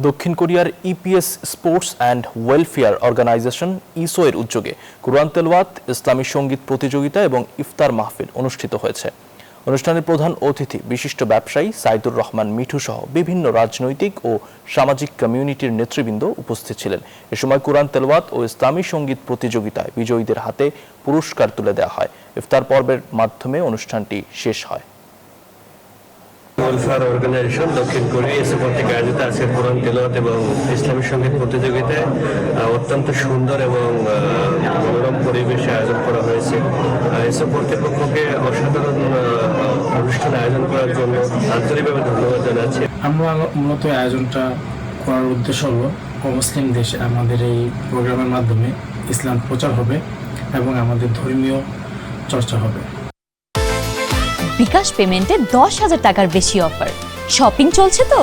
দক্ষিণ কোরিয়ার EPS sports and welfare organization ইসো এর উদ্যোগে কুরআন তেলাওয়াত, ইসলামী সঙ্গীত প্রতিযোগিতা এবং ইফতার মাহফিল অনুষ্ঠিত হয়েছে। অনুষ্ঠানের প্রধান অতিথি বিশিষ্ট ব্যবসায়ী সাইদুর রহমান মিঠু সহ বিভিন্ন রাজনৈতিক ও সামাজিক কমিউনিটির নেতৃবৃন্দ উপস্থিত ছিলেন। এ সময় কুরআন তেলাওয়াত ও ইসলামী সঙ্গীত প্রতিযোগিতায় বিজয়ীদের হাতে পুরস্কার তুলে দেওয়া হয়। ইফতার পর্বের মাধ্যমে অনুষ্ঠানটি শেষ হয়। ওয়েলফেয়ার অর্গানাইজেশন দক্ষিণ কোরিয়া ইসো কর্তৃক আয়োজিত আজকের কোরআন তেলাওয়াত এবং ইসলামী সঙ্গীত প্রতিযোগিতায় অত্যন্ত সুন্দর এবং মনোরম পরিবেশে আয়োজন করা হয়েছে। ইসো কর্তৃপক্ষকে অসাধারণ অনুষ্ঠান আয়োজন করার জন্য আন্তরিকভাবে ধন্যবাদ জানাচ্ছি। আমরা মূলত আয়োজনটা করার উদ্দেশ্য হলো অমুসলিম দেশে আমাদের এই প্রোগ্রামের মাধ্যমে ইসলাম প্রচার হবে এবং আমাদের ধর্মীয় চর্চা হবে। বিকাশ পেমেন্টে 10,000 টাকার বেশি অফার। শপিং চলছে তো।